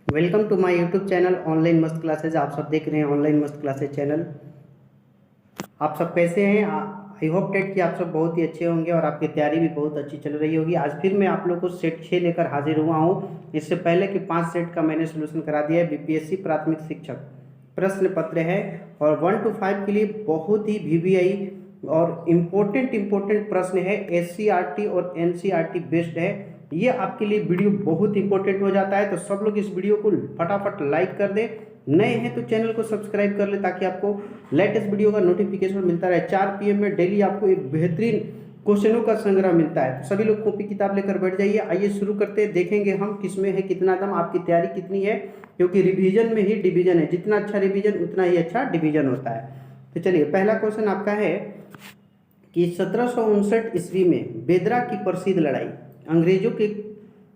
Welcome to my YouTube channel online मस्त classes. आप सब देख रहे हैं ऑनलाइन मस्त क्लासेज चैनल। आप सब कैसे हैं? आई होप डेट कि आप सब बहुत ही अच्छे होंगे और आपकी तैयारी भी बहुत अच्छी चल रही होगी। आज फिर मैं आप लोग को सेट 6 लेकर हाजिर हुआ हूँ। इससे पहले कि 5 सेट का मैंने सोल्यूशन करा दिया है। बीपीएससी प्राथमिक शिक्षक प्रश्न पत्र है और 1 to 5 के लिए बहुत ही वीवीआई और इम्पोर्टेंट प्रश्न है। एससीईआरटी और एनसीईआरटी बेस्ड है। ये आपके लिए वीडियो बहुत इंपॉर्टेंट हो जाता है, तो सब लोग इस वीडियो को फटाफट लाइक कर दें। नए हैं तो चैनल को सब्सक्राइब कर ले ताकि आपको लेटेस्ट वीडियो का नोटिफिकेशन मिलता रहे। 4 PM में डेली आपको एक बेहतरीन क्वेश्चनों का संग्रह मिलता है। तो सभी लोग कॉपी किताब लेकर बैठ जाइए। आइए शुरू करते हैं, देखेंगे हम किसमें है कितना दम, आपकी तैयारी कितनी है, क्योंकि रिवीजन में ही डिवीजन है। जितना अच्छा रिवीजन उतना ही अच्छा डिवीजन होता है। तो चलिए, पहला क्वेश्चन आपका है कि 1759 ईस्वी में बेदरा की प्रसिद्ध लड़ाई अंग्रेजों के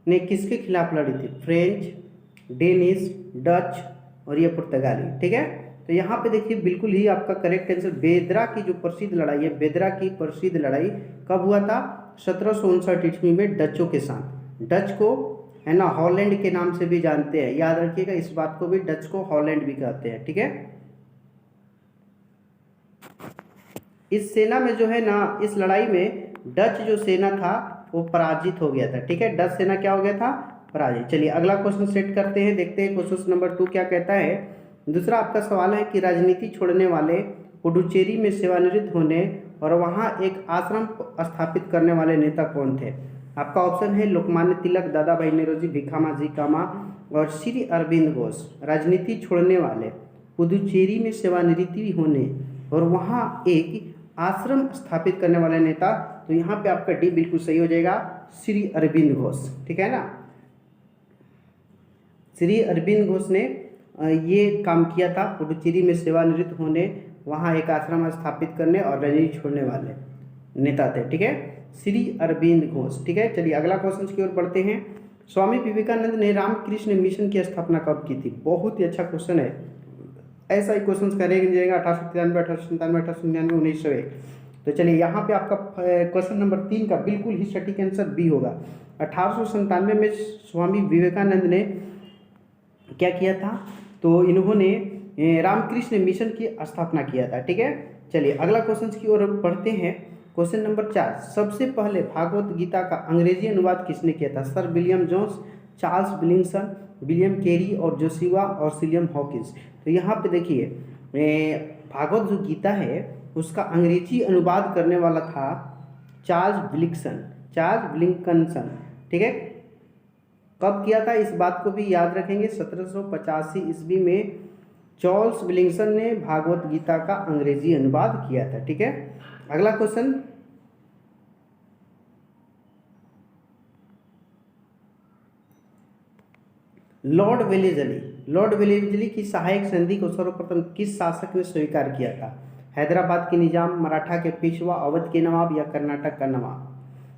ने किसके खिलाफ लड़ी थी? फ्रेंच, डेनिश, डच और ये पुर्तगाली। ठीक है, तो यहाँ पे देखिए बिल्कुल ही आपका करेक्ट आंसर बेदरा की जो प्रसिद्ध लड़ाई है, बेदरा की प्रसिद्ध लड़ाई कब हुआ था? 1759 ईस्वी में डचों के साथ। डच को है ना हॉलैंड के नाम से भी जानते हैं, याद रखिएगा इस बात को भी, डच को हॉलैंड भी कहते हैं। ठीक है, इस सेना में जो है ना, इस लड़ाई में डच जो सेना था वो पराजित हो गया था। ठीक है, डच सेना क्या हो गया था? पराजित। चलिए अगला क्वेश्चन सेट करते हैं, देखते हैं क्वेश्चन नंबर 2 क्या कहता है। दूसरा आपका सवाल है कि राजनीति छोड़ने वाले, पुडुचेरी में सेवानिवृत्त होने और वहां एक आश्रम स्थापित करने वाले नेता कौन थे? आपका ऑप्शन है लोकमान्य तिलक, दादा भाई नौरोजी, भिखामाजी कामा और श्री अरविंद घोष। राजनीति छोड़ने वाले, पुदुचेरी में सेवानिवृत्ति होने और वहां एक आश्रम स्थापित करने वाले नेता, तो यहाँ पे आपका डी बिल्कुल सही हो जाएगा, श्री अरविंद घोष। ठीक है ना, श्री अरविंद घोष ने ये काम किया था, पुडुचेरी में सेवानिवृत्त होने, वहाँ एक आश्रम स्थापित करने और राजनीति छोड़ने वाले नेता थे। ठीक है, श्री अरविंद घोष। ठीक है, चलिए अगला क्वेश्चन की ओर बढ़ते हैं। स्वामी विवेकानंद ने रामकृष्ण मिशन की स्थापना कब की थी? बहुत ही अच्छा क्वेश्चन है, ऐसा ही क्वेश्चन करेंगे जाएगा 1893, 1897, 1899, 1901। तो चलिए यहाँ पे आपका क्वेश्चन नंबर 3 का बिल्कुल ही सटीक आंसर बी होगा। 1897 में स्वामी विवेकानंद ने क्या किया था? तो इन्होंने रामकृष्ण मिशन की स्थापना किया था। ठीक है, चलिए अगला क्वेश्चन की ओर बढ़ते हैं। क्वेश्चन नंबर 4, सबसे पहले भागवत गीता का अंग्रेजी अनुवाद किसने किया था? Sir William Jones, Charles Wilkinson, William Carey और जोशिवा और सिलियम हॉकिंस। तो यहाँ पे देखिए भागवत जो गीता है उसका अंग्रेजी अनुवाद करने वाला था चार्ल्स विलिंगसन। ठीक है, कब किया था इस बात को भी याद रखेंगे, 1785 ईस्वी में चार्ल्स विलिंगसन ने भागवत गीता का अंग्रेजी अनुवाद किया था। ठीक है, अगला क्वेश्चन, लॉर्ड वेलेजली की सहायक संधि को सर्वप्रथम किस शासक ने स्वीकार किया था? हैदराबाद के निजाम, मराठा के पेशवा, अवध के नवाब या कर्नाटक का नवाब?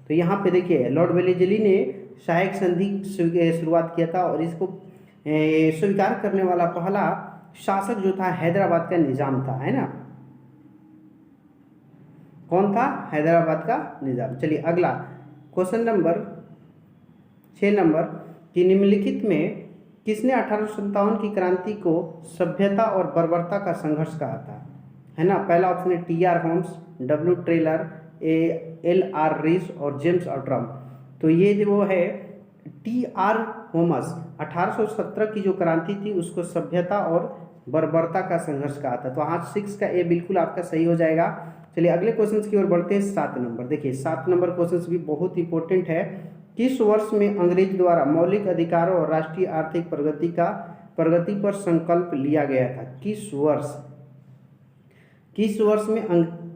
तो यहाँ पे देखिए लॉर्ड वेलेजली ने सहायक संधि शुरुआत किया था और इसको स्वीकार करने वाला पहला शासक जो था हैदराबाद का निजाम था, है ना। कौन था? हैदराबाद का निजाम। चलिए अगला क्वेश्चन नंबर 6 नंबर कि निम्नलिखित में किसने 1857 की क्रांति को सभ्यता और बर्बरता का संघर्ष कहा था? है ना, पहला ऑप्शन है TR Holmes, W Taylor, LR Rees और जेम्स ऑट्रम। तो ये जो है TR होमस 1817 की जो क्रांति थी उसको सभ्यता और बर्बरता का संघर्ष कहा था। तो आज 6 का ए बिल्कुल आपका सही हो जाएगा। चलिए अगले क्वेश्चन की ओर बढ़ते हैं। 7 नंबर, देखिए 7 नंबर क्वेश्चन भी बहुत इंपॉर्टेंट है। किस वर्ष में अंग्रेज द्वारा मौलिक अधिकारों और राष्ट्रीय आर्थिक प्रगति पर संकल्प लिया गया था? किस वर्ष में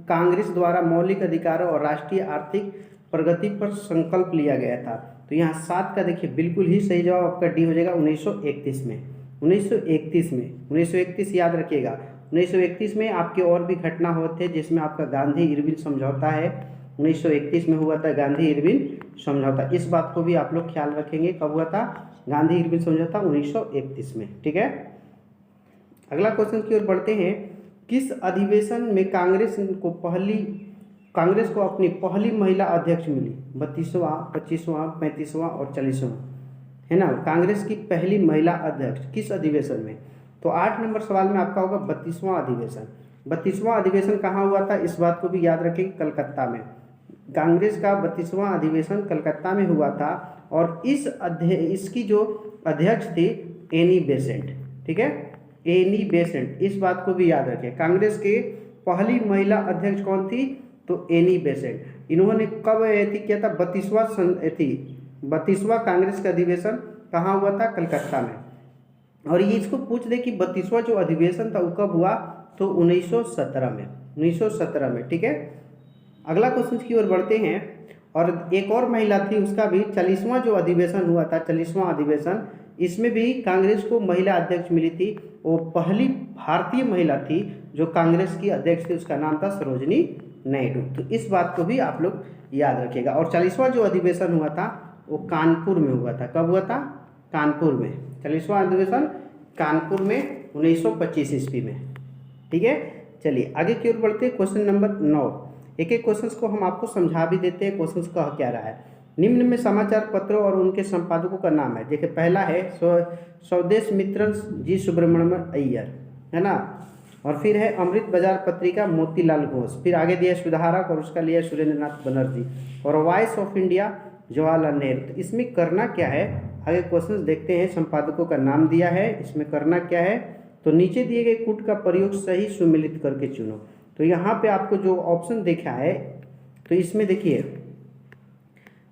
कांग्रेस द्वारा मौलिक अधिकारों और राष्ट्रीय आर्थिक प्रगति पर संकल्प लिया गया था? तो यहाँ 7 का देखिए बिल्कुल ही सही जवाब आपका डी हो जाएगा, 1931 में। 1931 याद रखिएगा। 1931 में आपके और भी घटना होते जिसमें आपका गांधी इरविन समझौता है, 1931 में हुआ था गांधी इरविन समझौता। इस बात को भी आप लोग ख्याल रखेंगे, कब हुआ था गांधी इरविन समझौता? 1931 में। ठीक है, अगला क्वेश्चन की ओर बढ़ते हैं। किस अधिवेशन में कांग्रेस को अपनी पहली महिला अध्यक्ष मिली? 32वां, 25वां, 35वां और 40वां? है ना, कांग्रेस की पहली महिला अध्यक्ष किस अधिवेशन में? तो 8 नंबर सवाल में आपका होगा 32वां अधिवेशन। 32वां अधिवेशन कहाँ हुआ था, इस बात को भी याद रखें, कलकत्ता में। कांग्रेस का 32वां अधिवेशन कलकत्ता में हुआ था और इसकी जो अध्यक्ष थी एनी बेसेंट, ठीक है, एनी बेसेंट, इस बात को भी याद रखें। कांग्रेस के पहली महिला अध्यक्ष कौन थी? तो एनी बेसेंट। इन्होंने कब किया था? 32वां कांग्रेस का अधिवेशन कहाँ हुआ था? कलकत्ता में। और ये इसको पूछ दे कि 32वां जो अधिवेशन था वो कब हुआ? तो 1917 में, 1917 में, ठीक है। अगला क्वेश्चन की ओर बढ़ते हैं। और एक और महिला थी, उसका भी 40वां जो अधिवेशन हुआ था, 40वां अधिवेशन, इसमें भी कांग्रेस को महिला अध्यक्ष मिली थी। वो पहली भारतीय महिला थी जो कांग्रेस की अध्यक्ष थी, उसका नाम था सरोजनी नायडू। तो इस बात को भी आप लोग याद रखिएगा। और 40वां जो अधिवेशन हुआ था वो कानपुर में हुआ था। कब हुआ था? कानपुर में। 40वां अधिवेशन कानपुर में 1925 ईस्वी में, ठीक है। चलिए आगे की ओर बढ़ते हैं। Question number 9। एक एक क्वेश्चंस को हम आपको समझा भी देते हैं, क्वेश्चंस कह क्या रहा है। निम्न में समाचार पत्रों और उनके संपादकों का नाम है। देखिए पहला है स्वदेश मित्रन जी सुब्रमण्यम अय्यर, है ना। और फिर है अमृत बाजार पत्रिका मोतीलाल घोष। फिर आगे दिया सुधारक और उसका लिया सुरेंद्र नाथ बनर्जी। और voice of India Jawaharlal Nehru. तो इसमें करना क्या है, आगे क्वेश्चन देखते हैं। संपादकों का नाम दिया है, इसमें करना क्या है, तो नीचे दिए गए कूट का प्रयोग सही सुमिलित करके चुनो। तो यहाँ पे आपको जो ऑप्शन देखा है, तो इसमें देखिए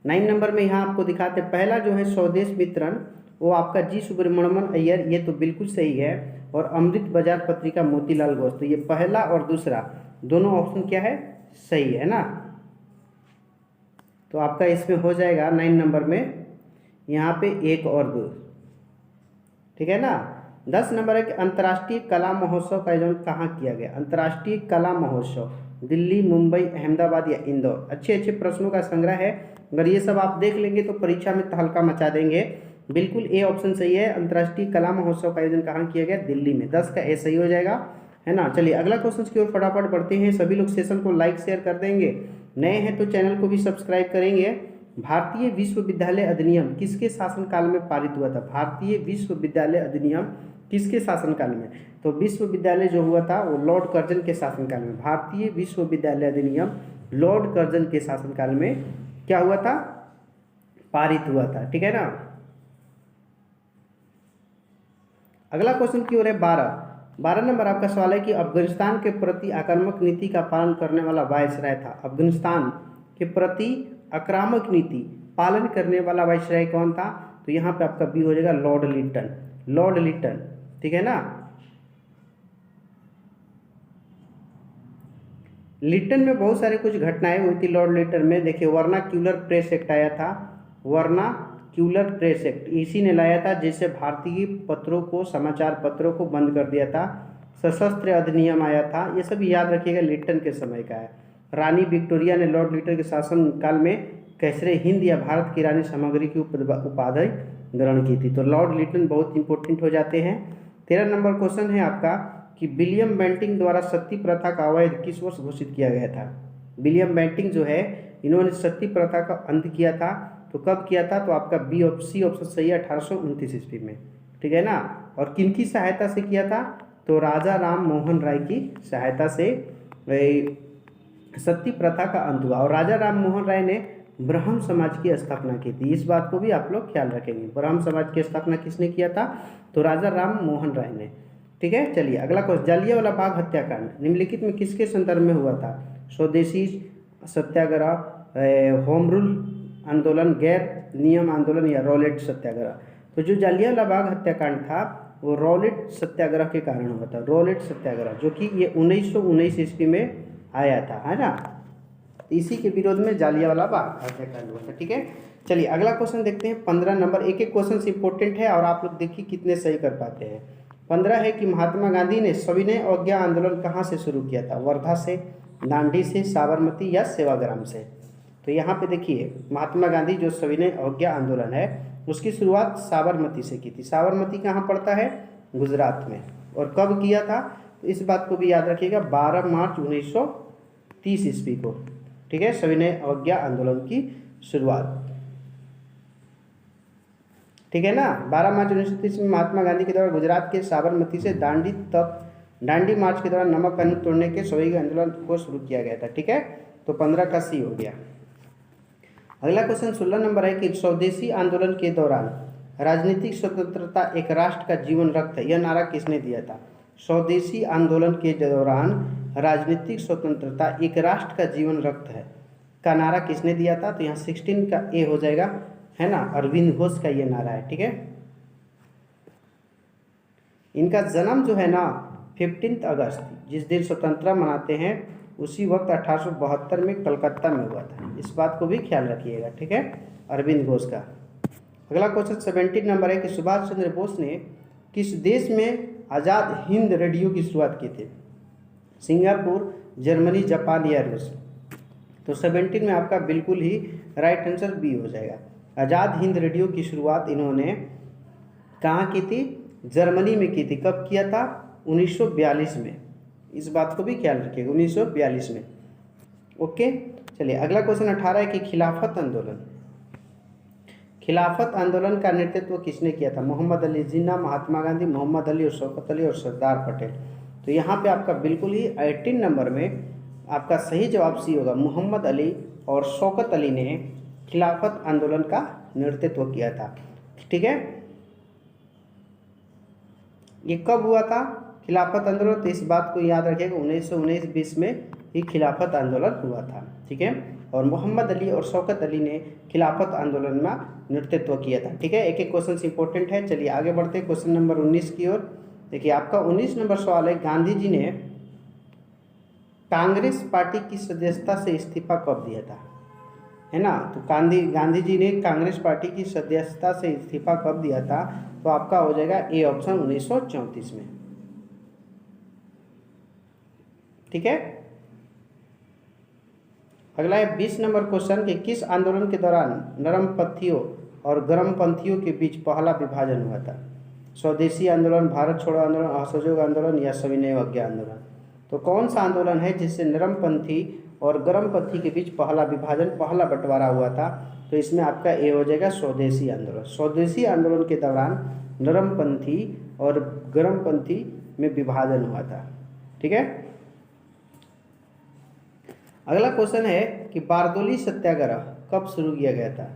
9 नंबर में यहाँ आपको दिखाते, पहला जो है स्वदेश मित्रन, वो आपका जी सुब्रमण्यम अय्यर, ये तो बिल्कुल सही है। और अमृत बाजार पत्रिका मोतीलाल घोष, तो ये पहला और दूसरा दोनों ऑप्शन क्या है? सही है ना। तो आपका इसमें हो जाएगा 9 नंबर में यहाँ पे 1 और 2, ठीक है ना। 10 नंबर है कि अंतर्राष्ट्रीय कला महोत्सव का आयोजन कहाँ किया गया? अंतर्राष्ट्रीय कला महोत्सव दिल्ली, मुंबई, अहमदाबाद या इंदौर। अच्छे अच्छे प्रश्नों का संग्रह है। अगर ये सब आप देख लेंगे तो परीक्षा में तहलका मचा देंगे। बिल्कुल ए ऑप्शन सही है। अंतर्राष्ट्रीय कला महोत्सव का आयोजन कहाँ किया गया? दिल्ली में। 10 का ए सही हो जाएगा, है ना। चलिए अगला क्वेश्चन की ओर फटाफट बढ़ते हैं। सभी लोग सेशन को लाइक शेयर कर देंगे, नए हैं तो चैनल को भी सब्सक्राइब करेंगे। भारतीय विश्वविद्यालय अधिनियम किसके शासनकाल में पारित हुआ था? भारतीय विश्वविद्यालय अधिनियम किसके शासनकाल में? तो विश्वविद्यालय जो हुआ था वो लॉर्ड कर्जन के शासनकाल में। भारतीय विश्वविद्यालय अधिनियम लॉर्ड कर्जन के शासनकाल में क्या हुआ था? पारित हुआ था, ठीक है ना। अगला क्वेश्चन की ओर है 12 नंबर आपका सवाल है कि अफगानिस्तान के प्रति आक्रामक नीति का पालन करने वाला वायसराय था। अफगानिस्तान के प्रति आक्रामक नीति पालन करने वाला वायसराय कौन था? तो यहाँ पे आपका बी हो जाएगा लॉर्ड लिटन, लॉर्ड लिटन, ठीक है ना। लिटन में बहुत सारे कुछ घटनाएं हुई थी लॉर्ड लिटन में। देखिए वर्नाक्यूलर प्रेस एक्ट आया था, वर्नाक्यूलर प्रेस एक्ट इसी ने लाया था, जिससे भारतीय पत्रों को, समाचार पत्रों को बंद कर दिया था। सशस्त्र अधिनियम आया था, ये सब याद रखिएगा लिटन के समय का है। रानी विक्टोरिया ने लॉर्ड लिटन के शासन काल में कैसरे हिंद या भारत की रानी सामग्री की उपाधि ग्रहण की थी। तो लॉर्ड लिटन बहुत इंपॉर्टेंट हो जाते हैं। 13 नंबर क्वेश्चन है आपका कि विलियम बेंटिंक द्वारा सती प्रथा का अवैध किस वर्ष घोषित किया गया था? विलियम बेंटिंक जो है इन्होंने सती प्रथा का अंत किया था, तो कब किया था? तो आपका सी ऑप्शन सही है, 1829 ईस्वी में, ठीक है ना। और किनकी सहायता से किया था? तो राजा राम मोहन राय की सहायता से सती प्रथा का अंत हुआ। और राजा राम मोहन राय ने ब्रह्म समाज की स्थापना की थी, इस बात को भी आप लोग ख्याल रखेंगे। ब्रह्म समाज की स्थापना किसने किया था? तो राजा राम मोहन राय ने, ठीक है। चलिए अगला क्वेश्चन, जालियांवाला बाग हत्याकांड निम्नलिखित में किसके संदर्भ में हुआ था? स्वदेशी सत्याग्रह, होम रूल आंदोलन, गैर नियम आंदोलन या रॉलेट सत्याग्रह। तो जो जालियांवाला बाग हत्याकांड था वो रॉलेट सत्याग्रह के कारण हुआ था, रॉलेट सत्याग्रह, जो कि ये 1919 ईस्वी में आया था, है ना। इसी के विरोध में जालियांवाला बाग हत्याकांड हुआ था, ठीक है। चलिए अगला क्वेश्चन देखते हैं 15 नंबर। एक एक क्वेश्चन इंपॉर्टेंट है और आप लोग देखिए कितने सही कर पाते हैं। 15 है कि महात्मा गांधी ने सविनय अवज्ञा आंदोलन कहाँ से शुरू किया था? वर्धा से, दांडी से, साबरमती या सेवाग्राम से? तो यहाँ पे देखिए महात्मा गांधी जो सविनय अवज्ञा आंदोलन है उसकी शुरुआत साबरमती से की थी। साबरमती कहाँ पड़ता है? गुजरात में। और कब किया था? तो इस बात को भी याद रखिएगा, 12 मार्च 1930 ईस्वी को, ठीक है, सविनय अवज्ञा आंदोलन की शुरुआत। ठीक है ना। 12 मार्च 1930 में महात्मा गांधी के द्वारा गुजरात के साबरमती से दांडी मार्च के दौरान नमक कानून तोड़ने के स्वैच्छिक आंदोलन को शुरू किया गया था। ठीक है, तो 15 का सी हो गया। अगला क्वेश्चन 16 नंबर है कि स्वदेशी आंदोलन के दौरान राजनीतिक स्वतंत्रता एक राष्ट्र का जीवन रक्त है, यह नारा किसने दिया था? स्वदेशी आंदोलन के दौरान राजनीतिक स्वतंत्रता एक राष्ट्र का जीवन रक्त है का नारा किसने दिया था? तो यहाँ 16 का ए हो जाएगा, है ना, अरविंद घोष का ये नारा है। ठीक है, इनका जन्म जो है ना 15 अगस्त, जिस दिन स्वतंत्रता मनाते हैं उसी वक्त 1872 में कलकत्ता में हुआ था। इस बात को भी ख्याल रखिएगा। ठीक है, अरविंद घोष का। अगला क्वेश्चन 17 नंबर है कि सुभाष चंद्र बोस ने किस देश में आज़ाद हिंद रेडियो की शुरुआत की थी? सिंगापुर, जर्मनी, जापान या रूस? तो 17 में आपका बिल्कुल ही राइट आंसर बी हो जाएगा। आज़ाद हिंद रेडियो की शुरुआत इन्होंने कहाँ की थी? जर्मनी में की थी। कब किया था? 1942 में। इस बात को भी ख्याल रखिएगा, 1942 में। ओके, चलिए अगला क्वेश्चन 18 है कि खिलाफत आंदोलन का नेतृत्व किसने किया था? मोहम्मद अली जिन्ना, महात्मा गांधी, मोहम्मद अली और शौकत अली और सरदार पटेल? तो यहाँ पे आपका बिल्कुल ही 18 नंबर में आपका सही जवाब सी होगा। मोहम्मद अली और शौकत अली ने खिलाफत आंदोलन का नेतृत्व किया था। ठीक है, ये कब हुआ था खिलाफत आंदोलन? तो इस बात को याद रखिएगा, 1919-20 में ही खिलाफत आंदोलन हुआ था। ठीक है, और मोहम्मद अली और शौकत अली ने खिलाफत आंदोलन में नेतृत्व किया था। ठीक है, एक एक क्वेश्चन इंपॉर्टेंट है। चलिए आगे बढ़ते हैं क्वेश्चन नंबर 19 की ओर। देखिए आपका 19 नंबर सवाल है, गांधी जी ने कांग्रेस पार्टी की सदस्यता से इस्तीफा कब दिया था? है ना, तो गांधी जी ने कांग्रेस पार्टी की सदस्यता से इस्तीफा कब दिया था? तो आपका हो जाएगा ए ऑप्शन 1934 में। ठीक है, अगला है 20 नंबर क्वेश्चन कि किस आंदोलन के दौरान नरमपंथियों और गर्मपंथियों के बीच पहला विभाजन हुआ था? स्वदेशी आंदोलन, भारत छोड़ो आंदोलन, असहयोग आंदोलन या सविनय अवज्ञा आंदोलन? तो कौन सा आंदोलन है जिससे नरमपंथी और गर्मपंथी के बीच पहला विभाजन, पहला बंटवारा हुआ था? तो इसमें आपका ए हो जाएगा स्वदेशी आंदोलन। स्वदेशी आंदोलन के दौरान नरमपंथी और गर्मपंथी में विभाजन हुआ था। ठीक है, अगला क्वेश्चन है कि बारदोली सत्याग्रह कब शुरू किया गया था?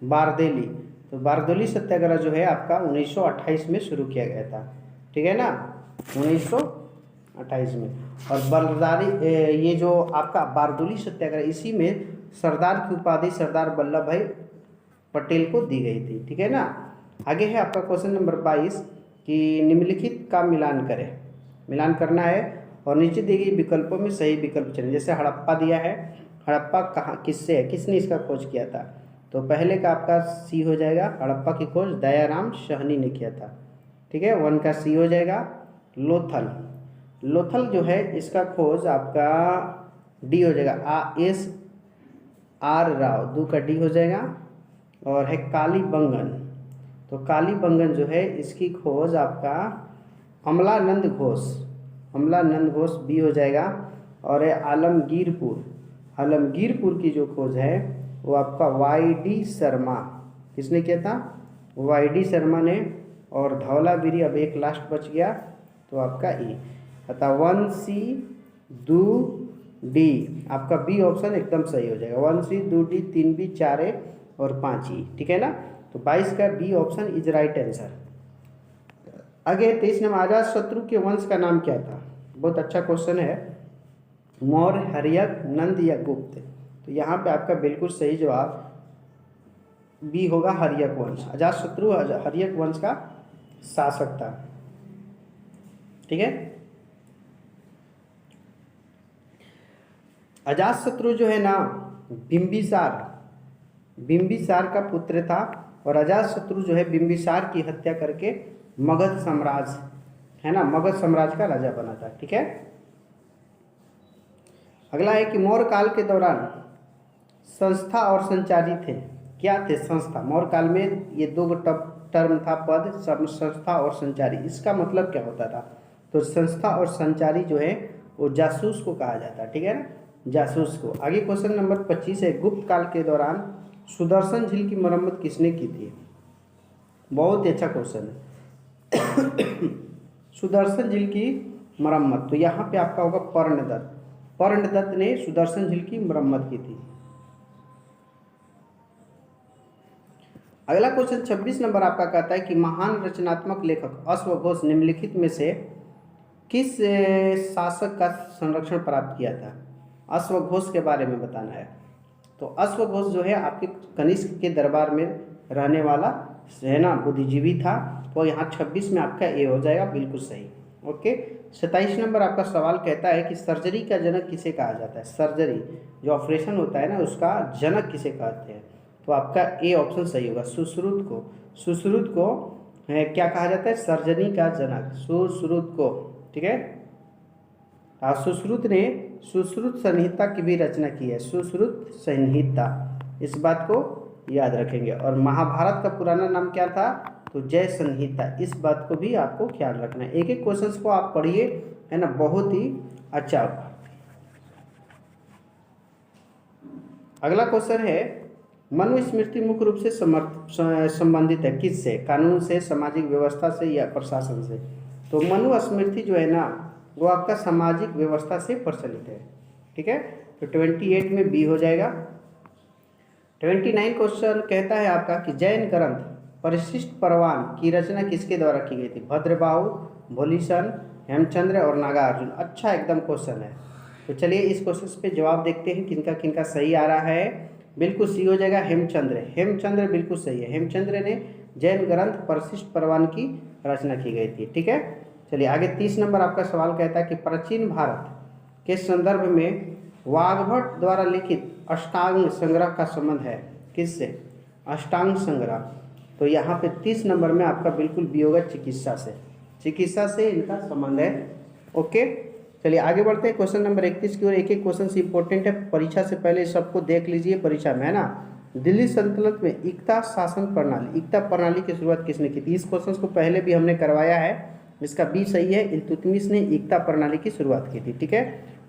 बारदेली, तो बारदोली सत्याग्रह जो है आपका 1928 में शुरू किया गया था। ठीक है ना, 1928 में। और ये जो आपका बारदोली सत्याग्रह, इसी में सरदार की उपाधि सरदार वल्लभ भाई पटेल को दी गई थी। ठीक है ना, आगे है आपका क्वेश्चन नंबर 22 कि निम्नलिखित का मिलान करें। मिलान करना है और नीचे दिए गए विकल्पों में सही विकल्प चुनें। जैसे हड़प्पा दिया है, हड़प्पा कहाँ किससे है, किसने इसका खोज किया था? तो पहले का आपका सी हो जाएगा, हड़प्पा की खोज दयाराम साहनी ने किया था। ठीक है, 1 का सी हो जाएगा। लोथल जो है इसका खोज आपका डी हो जाएगा, SR राव, 2 का डी हो जाएगा। और है कालीबंगन, तो कालीबंगन जो है इसकी खोज आपका अमलानंद घोष बी हो जाएगा। और है आलमगीरपुर की जो खोज है वो आपका YD शर्मा, किसने किया था? YD शर्मा ने। और धौलागिरी, अब एक लास्ट बच गया तो आपका ई अतः 1C 2D, आपका बी ऑप्शन एकदम सही हो जाएगा। 1C 2D 3B 4A और 5E। ठीक है ना, तो 22 का B option is right answer. आगे 23 नंबर, आजाद शत्रु के वंश का नाम क्या था? बहुत अच्छा क्वेश्चन है। मौर्य, हर्यक, नंद या गुप्त? तो यहाँ पे आपका बिल्कुल सही जवाब बी होगा, हर्यक वंश। अजात शत्रु हर्यक वंश का शासक था। ठीक है, अजात शत्रु जो है ना बिंबिसार का पुत्र था। और अजात शत्रु जो है बिंबिसार की हत्या करके मगध साम्राज्य, है ना, मगध साम्राज्य का राजा बना था। ठीक है, अगला है कि मौर्य काल के दौरान संस्था और संचारी थे, क्या थे? संस्था। मौर्य काल में ये 2 टर्म था, पद, संस्था और संचारी। इसका मतलब क्या होता था? तो संस्था और संचारी जो है वो जासूस को कहा जाता है। ठीक है ना, जासूस को। आगे क्वेश्चन नंबर 25 है, गुप्त काल के दौरान सुदर्शन झील की मरम्मत किसने की थी? बहुत ही अच्छा क्वेश्चन है। सुदर्शन झील की मरम्मत, तो यहाँ पे आपका होगा पर्णदत्त। पर्णदत्त ने सुदर्शन झील की मरम्मत की थी। अगला क्वेश्चन 26 नंबर आपका कहता है कि महान रचनात्मक लेखक अश्वघोष निम्नलिखित में से किस शासक का संरक्षण प्राप्त किया था? अश्वघोष के बारे में बताना है। तो अश्वघोष जो है आपके कनिष्क के दरबार में रहने वाला सेना बुद्धिजीवी था। तो यहाँ 26 में आपका ए हो जाएगा, बिल्कुल सही। ओके, 27 नंबर आपका सवाल कहता है कि सर्जरी का जनक किसे कहा जाता है? सर्जरी जो ऑपरेशन होता है ना, उसका जनक किसे कहते हैं? तो आपका ए ऑप्शन सही होगा, सुश्रुत को। सुश्रुत को क्या कहा जाता है? सर्जरी का जनक, सुश्रुत को। ठीक है, सुश्रुत ने सुश्रुत संहिता की भी रचना की है, सुश्रुत संहिता, इस बात को याद रखेंगे। और महाभारत का पुराना नाम क्या था? तो जय संहिता, इस बात को भी आपको ख्याल रखना है। एक एक क्वेश्चंस को आप पढ़िए, है ना, बहुत ही अच्छा होगा। अगला क्वेश्चन है, मनुस्मृति मुख्य रूप से संबंधित है किससे? कानून से, सामाजिक व्यवस्था से या प्रशासन से? तो मनुस्मृति जो है ना, वो आपका सामाजिक व्यवस्था से प्रचलित है। ठीक है, तो 28 में बी हो जाएगा। 29 क्वेश्चन कहता है आपका कि जैन ग्रंथ परिशिष्ट परवान की रचना किसके द्वारा की गई थी? भद्रबाहु, भोलीसन, हेमचंद्र और नागार्जुन। अच्छा एकदम क्वेश्चन है। तो चलिए इस क्वेश्चन पे जवाब देखते हैं किनका किनका सही आ रहा है। बिल्कुल सही हो जाएगा हेमचंद्र। हेमचंद्र बिल्कुल सही है। हेमचंद्र ने जैन ग्रंथ परिशिष्ट परवान की रचना की गई थी। ठीक है, चलिए आगे 30 नंबर आपका सवाल कहता है कि प्राचीन भारत के संदर्भ में वाग्भट द्वारा लिखित अष्टांग संग्रह का संबंध है किससे? अष्टांग संग्रह। तो यहाँ पे 30 नंबर में आपका बिल्कुल भी होगा चिकित्सा से। चिकित्सा से इनका संबंध है। ओके, चलिए आगे बढ़ते हैं क्वेश्चन नंबर 31 की ओर। एक एक क्वेश्चन इंपॉर्टेंट है, परीक्षा से पहले सबको देख लीजिए परीक्षा में, है ना। दिल्ली सल्तनत में इक्ता शासन प्रणाली, इक्ता प्रणाली की शुरुआत किसने की थी? इस क्वेश्चन को पहले भी हमने करवाया है, इसका बी सही है। इल्तुतमिश ने इक्ता प्रणाली की शुरुआत की थी। ठीक है,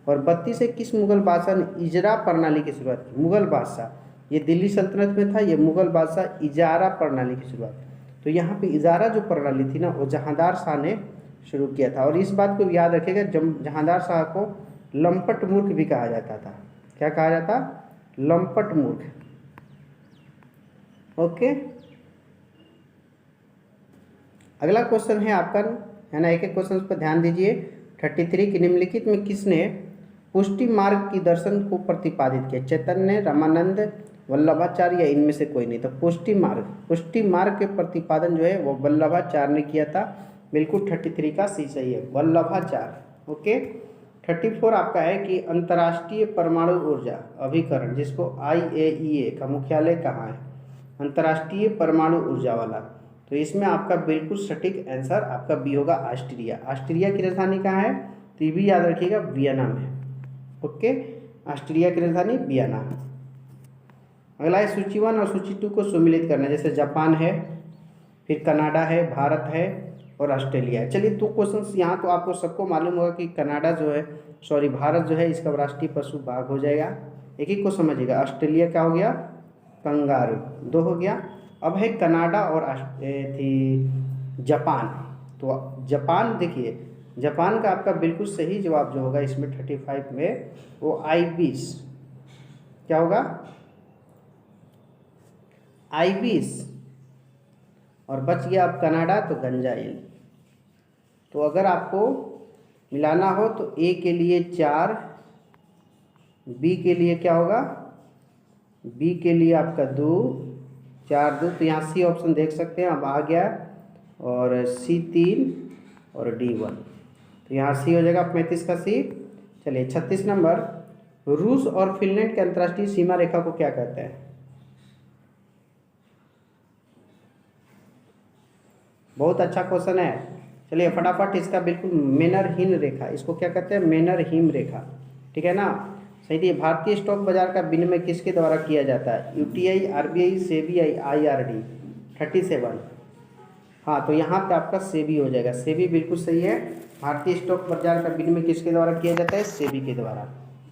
और 32 से किस मुगल बादशाह ने इजरा प्रणाली की शुरुआत की? मुगल बादशाह, ये दिल्ली सल्तनत में था, ये मुगल बादशाह इजारा प्रणाली की शुरुआत। तो यहाँ पे इजारा जो प्रणाली थी ना, वो जहांदार शाह ने शुरू किया था। और इस बात को याद रखिएगा, जहांदार शाह को लंपट मूर्ख भी कहा जाता था। क्या कहा जाता? लंपट मूर्ख। ओके, अगला क्वेश्चन है आपका, है ना, एक एक क्वेश्चन पर ध्यान दीजिए। 33 की निम्नलिखित में किसने पुष्टि मार्ग की दर्शन को प्रतिपादित किया? चैतन्य, रामानंद, वल्लभाचार्य या इनमें से कोई नहीं? तो पुष्टि मार्ग के प्रतिपादन जो है वो वल्लभाचार्य ने किया था। बिल्कुल 33 का सी सही है, वल्लभाचार्य। ओके, 34 आपका है कि अंतर्राष्ट्रीय परमाणु ऊर्जा अभिकरण, जिसको IAEA का मुख्यालय कहाँ है? अंतर्राष्ट्रीय परमाणु ऊर्जा वाला। तो इसमें आपका बिल्कुल सटीक आंसर आपका बी होगा, ऑस्ट्रिया। ऑस्ट्रिया की राजधानी कहाँ है? तो ये भी याद रखिएगा, वियना में। ओके, ऑस्ट्रिया की राजधानी वियना। अगला है सूची 1 और सूची 2 को सम्मिलित करना, जैसे जापान है, फिर कनाडा है, भारत है और ऑस्ट्रेलिया है। चलिए 2 क्वेश्चन यहाँ तो आपको सबको मालूम होगा कि कनाडा जो है, सॉरी भारत जो है, इसका राष्ट्रीय पशु बाघ हो जाएगा। एक एक को समझिएगा। ऑस्ट्रेलिया क्या हो गया? कंगारू। 2 हो गया। अब है कनाडा और जापान। तो जापान, देखिए जापान का आपका बिल्कुल सही जवाब जो होगा इसमें 35 में, वो आइबिस। क्या होगा? आइबिस। और बच गया अब कनाडा, तो गंजाइल। तो अगर आपको मिलाना हो तो ए के लिए 4, बी के लिए क्या होगा? बी के लिए आपका 2, 4, 2, तो यहाँ सी ऑप्शन देख सकते हैं, अब आ गया। और सी 3 और डी 1, तो यहाँ सी हो जाएगा 35 का सी। चलिए 36 नंबर, रूस और फिनलैंड के अंतर्राष्ट्रीय सीमा रेखा को क्या कहते हैं? बहुत अच्छा क्वेश्चन है। चलिए फटाफट इसका बिल्कुल मेनरहिम रेखा, इसको क्या कहते हैं? मेनरहिम रेखा। ठीक है ना, सही थी। भारतीय स्टॉक बाजार का विनिमय किसके द्वारा किया जाता है? UTI, RBI, SEBI, IRD। 37, हाँ, तो यहाँ पे आपका सेबी हो जाएगा। सेबी बिल्कुल सही है। भारतीय स्टॉक बाजार का विनिमय किसके द्वारा किया जाता है? सेबी के द्वारा।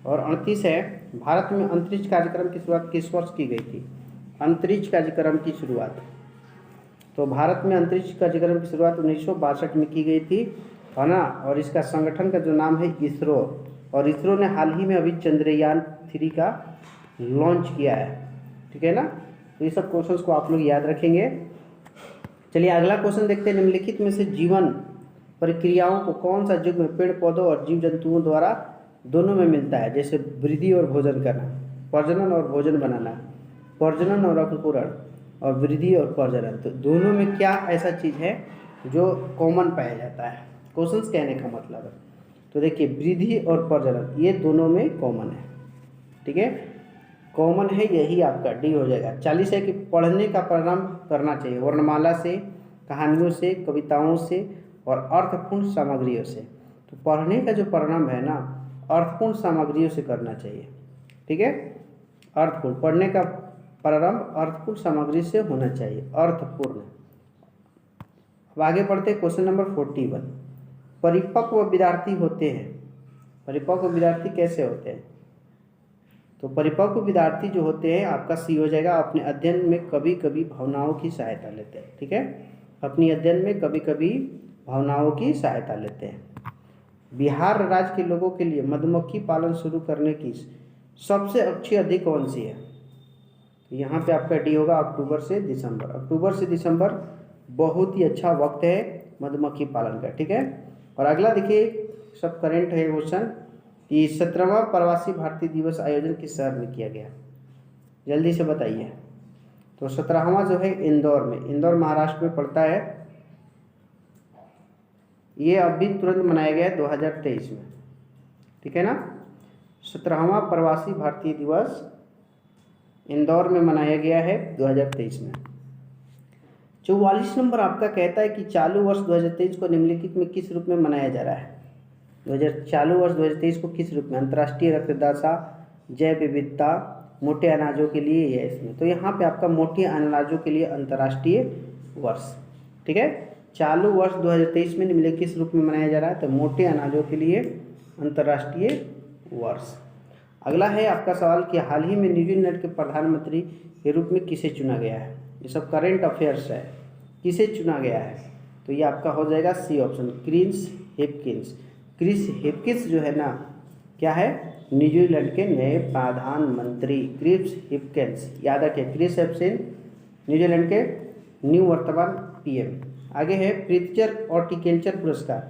और 38 है, भारत में अंतरिक्ष कार्यक्रम की शुरुआत किस वर्ष की गई थी? अंतरिक्ष कार्यक्रम की शुरुआत तो भारत में अंतरिक्ष कार्यक्रम की शुरुआत 1962 में की गई थी, है ना। और इसका संगठन का जो नाम है इसरो, और इसरो ने हाल ही में अभी चंद्रयान-3 का लॉन्च किया है, ठीक है ना। तो ये सब क्वेश्चंस को आप लोग याद रखेंगे। चलिए अगला क्वेश्चन देखते हैं। निम्नलिखित में से जीवन प्रक्रियाओं को कौन सा युग में पेड़ पौधों और जीव जंतुओं द्वारा दोनों में मिलता है? जैसे वृद्धि और भोजन करना, प्रजनन और भोजन बनाना, प्रजनन और अंकुरण, और वृद्धि और प्रजनन। तो दोनों में क्या ऐसा चीज़ है जो कॉमन पाया जाता है? क्वेश्चंस कहने का मतलब है। तो देखिए वृद्धि और प्रजनन ये दोनों में कॉमन है, ठीक है, कॉमन है, यही आपका डी हो जाएगा। 40 है कि पढ़ने का प्रारंभ करना चाहिए वर्णमाला से, कहानियों से, कविताओं से और अर्थपूर्ण सामग्रियों से। तो पढ़ने का जो प्रारंभ है ना अर्थपूर्ण सामग्रियों से करना चाहिए, ठीक है, अर्थपूर्ण, पढ़ने का प्रारंभ अर्थपूर्ण सामग्री से होना चाहिए, अर्थपूर्ण। अब आगे बढ़ते क्वेश्चन नंबर 41। परिपक्व विद्यार्थी होते हैं, परिपक्व विद्यार्थी कैसे होते हैं? तो परिपक्व विद्यार्थी जो होते हैं आपका सी हो जाएगा, अपने अध्ययन में कभी कभी भावनाओं की सहायता लेते हैं, ठीक है, अपनी अध्ययन में कभी कभी भावनाओं की सहायता लेते हैं। बिहार राज्य के लोगों के लिए मधुमक्खी पालन शुरू करने की सबसे अच्छी अवधि कौन सी है? तो यहाँ पे आपका डी होगा अक्टूबर से दिसंबर। अक्टूबर से दिसंबर बहुत ही अच्छा वक्त है मधुमक्खी पालन का, ठीक है। और अगला देखिए सब करेंट है क्वेश्चन कि 17वां प्रवासी भारतीय दिवस आयोजन किस शहर में किया गया? जल्दी से बताइए। तो 17वां जो है इंदौर में, इंदौर महाराष्ट्र में पड़ता है। ये अभी तुरंत मनाया गया है 2023 में, ठीक है ना। 17वां प्रवासी भारतीय दिवस इंदौर में मनाया गया है 2023 में। 44 नंबर आपका कहता है कि चालू वर्ष 2023 को निम्नलिखित में किस रूप में मनाया जा रहा है? चालू वर्ष 2023 को किस रूप में? अंतर्राष्ट्रीय रक्तदाता, जैव विविधता, मोटे अनाजों के लिए है इसमें। तो यहाँ पे आपका मोटे अनाजों के लिए अंतर्राष्ट्रीय वर्ष, ठीक है। चालू वर्ष 2023 में निम्नलिखित किस रूप में मनाया जा रहा है? तो मोटे अनाजों के लिए अंतर्राष्ट्रीय वर्ष। अगला है आपका सवाल कि हाल ही में न्यूजीलैंड के प्रधानमंत्री के रूप में किसे चुना गया है? ये सब करेंट अफेयर्स है, किसे चुना गया है? तो ये आपका हो जाएगा C option, Chris Hipkins. Chris Hipkins जो है ना क्या है? न्यूजीलैंड के नए प्रधानमंत्री क्रिस हिपकिंस, याद रखिए, क्रिस हिपकिंस न्यूजीलैंड के न्यू वर्तमान पीएम। आगे है प्रित्जर हॉर्टिकल्चर पुरस्कार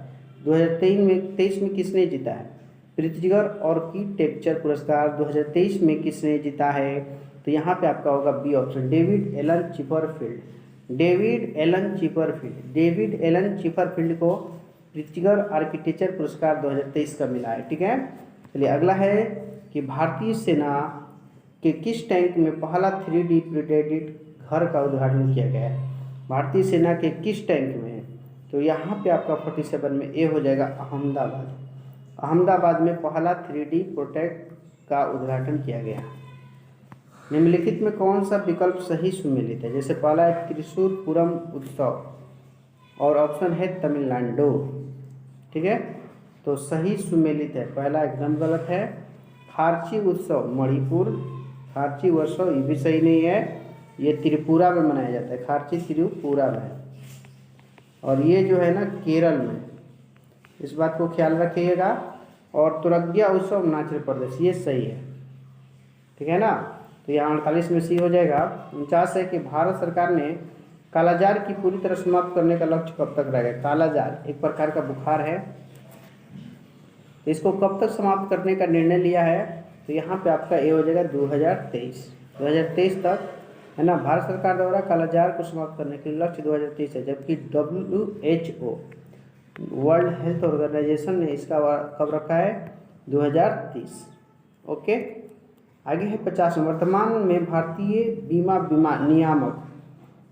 2023 में किसने जीता है? प्रित्जर आर्किटेक्चर पुरस्कार 2023 में किसने जीता है? तो यहाँ पे आपका होगा B option, David Alan Chipperfield. David Alan Chipperfield, David Alan Chipperfield को प्रित्जर आर्किटेक्चर पुरस्कार 2023 का मिला है, ठीक है। चलिए अगला है कि भारतीय सेना के किस टैंक में पहला 3D प्रिंटेड घर का उद्घाटन किया गया है? भारतीय सेना के किस टैंक में? तो यहाँ पे आपका 47 में ए हो जाएगा अहमदाबाद। अहमदाबाद में पहला 3D प्रोटेक्ट का उद्घाटन किया गया। निम्नलिखित में कौन सा विकल्प सही सुमेलित है? जैसे पहला है त्रिशूर पूरम उत्सव और ऑप्शन है तमिलनाडु, ठीक है। तो सही सुमेलित है पहला, एकदम गलत है। खारची उत्सव मणिपुर, खारची उत्सव ये भी सही नहीं है, ये त्रिपुरा में मनाया जाता है, खारची त्रिपुरा में है। और ये जो है ना केरल में, इस बात को ख्याल रखिएगा। और तुरगिया उत्सव अरुणाचल प्रदेश, ये सही है, ठीक है ना। तो यहाँ 48 में सी हो जाएगा। 49 है कि भारत सरकार ने कालाजार की पूरी तरह समाप्त करने का लक्ष्य कब तक रहेगा? कालाजार एक प्रकार का बुखार है, तो इसको कब तक समाप्त करने का निर्णय लिया है? तो यहाँ पे आपका ए हो जाएगा 2023 तक, है ना। भारत सरकार द्वारा कालाजार को समाप्त करने के लक्ष्य 2023 है, जबकि WHO वर्ल्ड हेल्थ ऑर्गेनाइजेशन ने इसका कब रखा है? 2030। ओके, आगे है 50। वर्तमान में भारतीय बीमा नियामक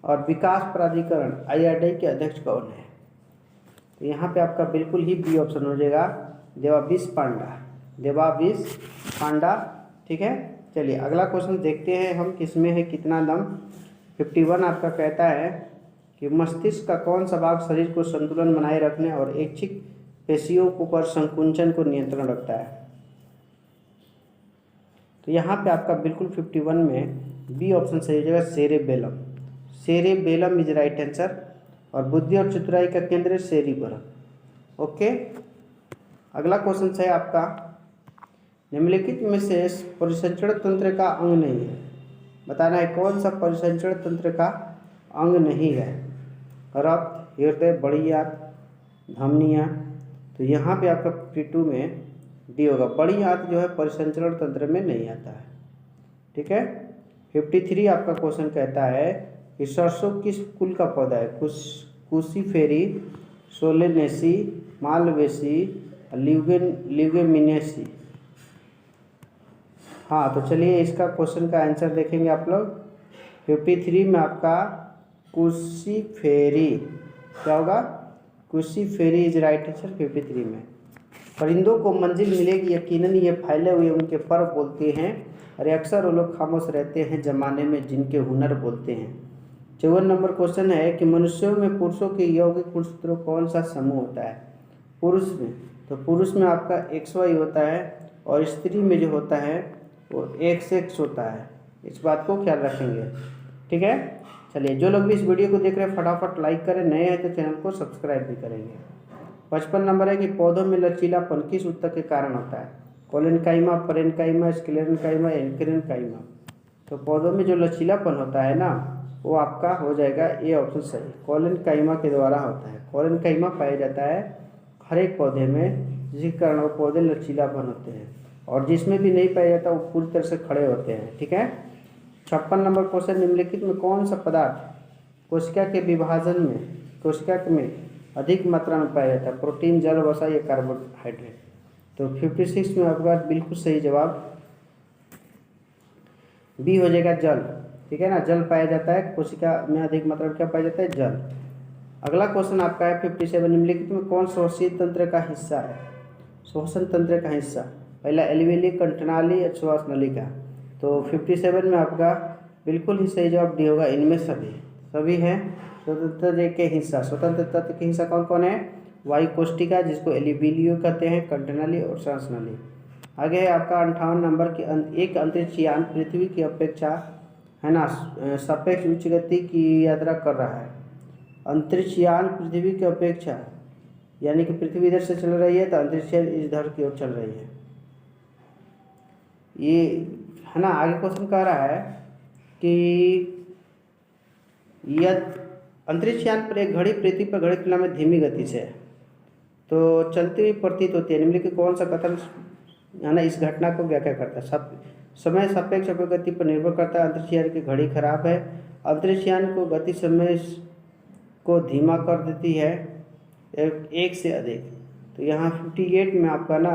और विकास प्राधिकरण IRDAI के अध्यक्ष कौन है? तो यहाँ पे आपका बिल्कुल ही बी ऑप्शन हो जाएगा, देवाशीष पांडा, देवाशीष पांडा, ठीक है। चलिए अगला क्वेश्चन देखते हैं हम, किसमें है कितना दम। 51 आपका कहता है कि मस्तिष्क का कौन सा भाग शरीर को संतुलन बनाए रखने और ऐच्छिक पेशियों को पर संकुचन को नियंत्रण रखता है? तो यहाँ पे आपका बिल्कुल 51 में बी ऑप्शन सही हो जाएगा, cerebellum. Cerebellum is right answer. और बुद्धि और चतुराई का केंद्र सेरिबेलम। ओके, अगला क्वेश्चन है आपका, निम्नलिखित में से परिसंचरण तंत्र का अंग नहीं है। बताना है कौन सा परिसंचरण तंत्र का अंग नहीं है। रक्त, हृदय, बड़ी आंत, धमनियाँ। तो यहाँ पे आपका 52 में डी होगा। बड़ी आंत जो है परिसंचरण तंत्र में नहीं आता है। ठीक है। 53 आपका क्वेश्चन कहता है कि सरसों किस कुल का पौधा है। कुशीफेरी, सोलेनेसी, मालवेसी, ल्यूगेमिनेसी। हाँ, तो चलिए इसका क्वेश्चन का आंसर देखेंगे आप लोग। 53 में आपका कुशीफेरी क्या होगा, कुशीफेरी इज राइट आंसर 53 में। परिंदों को मंजिल मिलेगी यकीनन, ये फैले हुए उनके पर बोलते हैं, अरे अक्सर वो लोग खामोश रहते हैं जमाने में जिनके हुनर बोलते हैं। 54 नंबर क्वेश्चन है कि मनुष्यों में पुरुषों के यौगिक गुणसूत्रों कौन सा समूह होता है। पुरुष में, तो पुरुष में आपका XY होता है और स्त्री में जो होता है वो XX होता है। इस बात को ख्याल रखेंगे। ठीक है। चलिए, जो लोग भी इस वीडियो को देख रहे हैं फटाफट लाइक करें, नए हैं तो चैनल को सब्सक्राइब भी करेंगे। 55 नंबर है कि पौधों में लचीलापन किस ऊतक के कारण होता है। Collenchyma, parenchyma, sclerenchyma, aerenchyma. तो पौधों में जो लचीलापन होता है ना, वो आपका हो जाएगा ये ऑप्शन सही, कोलेनकाइमा के द्वारा होता है। कोलेनकाइमा पाया जाता है हर एक पौधे में, जिसके कारण वो पौधे लचीलापन होते हैं, और जिसमें भी नहीं पाया जाता वो पूरी तरह से खड़े होते हैं। ठीक है। 56 नंबर क्वेश्चन, निम्नलिखित में कौन सा पदार्थ कोशिका के विभाजन में, कोशिका में अधिक मात्रा में पाया जाता है। प्रोटीन, जल, वसा या कार्बोहाइड्रेट। तो 56 में आपका बिल्कुल सही जवाब बी हो जाएगा, जल। ठीक है ना, जल पाया जाता है कोशिका में अधिक मात्रा में। क्या पाया जाता है, जल। अगला क्वेश्चन आपका है 57, निम्नलिखित में कौन श्वसीय तंत्र का हिस्सा है। श्वसन तंत्र का हिस्सा, पहला एल्वियोली, कंठनाली, श्वास नलिका। तो 57 में आपका बिल्कुल ही सही जवाब डी होगा, इनमें सभी हैं स्वतंत्र के हिस्सा। स्वतंत्र तंत्र के हिस्सा कौन कौन है, वायु कोष्टिका जिसको एल्वियोली कहते हैं, कंठनाली और श्वास नली। आगे है आपका 58 नंबर की, एक अंतरिक्ष यान पृथ्वी की अपेक्षा है ना सापेक्ष उच्च गति की यात्रा कर रहा है। अंतरिक्ष यान पृथ्वी की अपेक्षा, यानी कि पृथ्वी इधर से चल रही है तो अंतरिक्ष यान इधर की ओर चल रही है। ये है ना। आगे क्वेश्चन कह रहा है कि यदि अंतरिक्ष यान पर एक घड़ी पृथ्वी पर घड़ी की तुलना में धीमी गति से तो चलती हुई प्रतीत होती है, निम्नलिखित कौन सा कथन है ना इस घटना को व्याख्या करता है। समय सापेक्ष गति पर निर्भर करता है। अंतरिक्ष यान की घड़ी खराब है। अंतरिक्ष यान को गति समय को धीमा कर देती है एक से अधिक। तो यहाँ 58 में आपका ना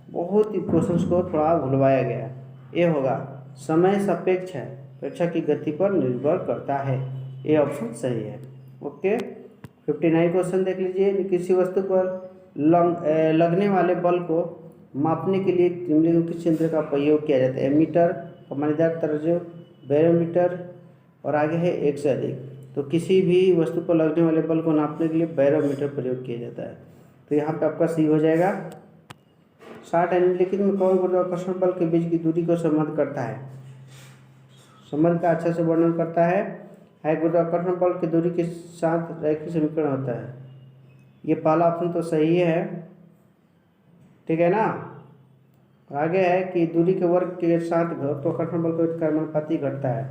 बहुत ही क्वेश्चन को थोड़ा भुलवाया गया। ये होगा समय सापेक्ष है, प्रेक्षा की गति पर निर्भर करता है। ये ऑप्शन सही है। ओके। 59 क्वेश्चन देख लीजिए, किसी वस्तु पर लगने वाले बल को मापने के लिए निम्नलिखित किस यंत्र का प्रयोग किया जाता है। मीटर, कमानीदार तराजू, बैरोमीटर और आगे है एक से अधिक। तो किसी भी वस्तु पर लगने वाले बल को नापने के लिए बैरोमीटर प्रयोग किया जाता है। तो यहाँ पे आपका सी हो जाएगा। 60 निम्नलिखित में कौन गुरुत्वाकर्षण बल के बीच की दूरी को संबंध करता है। संबंध का अच्छा से वर्णन करता है गुरुत्वाकर्षण बल की दूरी के साथ रैखिक समीकरण होता है। ये पहला ऑप्शन तो सही है। ठीक है ना। आगे है कि दूरी के वर्ग के साथ गुरुत्वाकर्षण बल का कर्मानुपाती घटता है,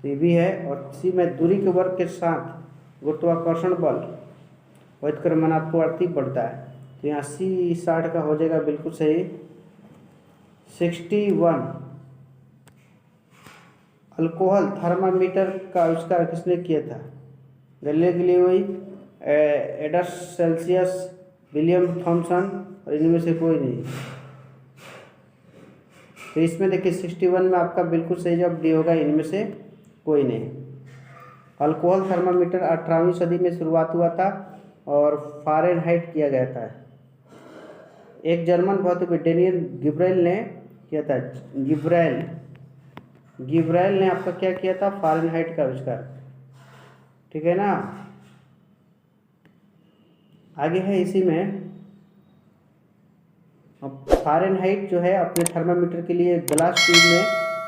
तो ये भी है। और सी में दूरी के वर्ग के साथ गुरुत्वाकर्षण बल व्युत्क्रमणानुपाती बढ़ता है। तो यहाँ सी 60 का हो जाएगा बिल्कुल सही। 61 अल्कोहल थर्मामीटर का आविष्कार किसने किया था। Galileo, Anders Celsius, William Thomson और इनमें से कोई नहीं। तो इसमें देखिए 61 में आपका बिल्कुल सही जवाब डी होगा, इनमें से कोई नहीं। अल्कोहल थर्मामीटर 18वीं सदी में शुरुआत हुआ था और फ़ारेनहाइट किया गया था। एक जर्मन भौतिक डेनियल गिब्रायल ने किया था। गिब्रायल ने आपका क्या किया था, फ़ारेनहाइट का आविष्कार। ठीक है ना। आगे है इसी में फ़ारेनहाइट जो है अपने थर्मामीटर के लिए ग्लास ट्यूब में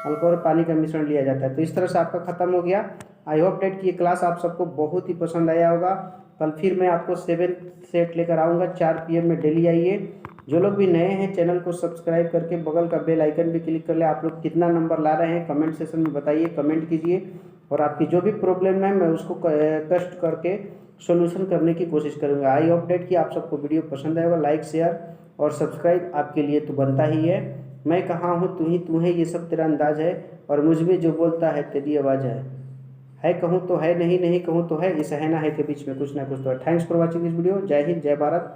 अल्कोहल पानी का मिश्रण लिया जाता है। तो इस तरह से आपका खत्म हो गया आई होप डेट कि ये क्लास आप सबको बहुत ही पसंद आया होगा। कल फिर मैं आपको 7 सेट लेकर आऊँगा, 4 PM में डेली आइए। जो लोग भी नए हैं चैनल को सब्सक्राइब करके बगल का बेल आइकन भी क्लिक कर ले। आप लोग कितना नंबर ला रहे हैं कमेंट सेक्शन में बताइए, कमेंट कीजिए, और आपकी जो भी प्रॉब्लम है मैं उसको कष्ट करके सोल्यूशन करने की कोशिश करूँगा। आई होप डेट कि आप सबको वीडियो पसंद आएगा। लाइक शेयर और सब्सक्राइब आपके लिए तो बनता ही है। मैं कहाँ हूँ तू है, ये सब तेरा अंदाज है, और मुझ में जो बोलता है तेरी आवाज़ है कहूँ तो है, नहीं कहूँ तो है, इस है ना है के बीच में कुछ ना कुछ तो है। Thanks for watching this video. जय हिंद, जय भारत।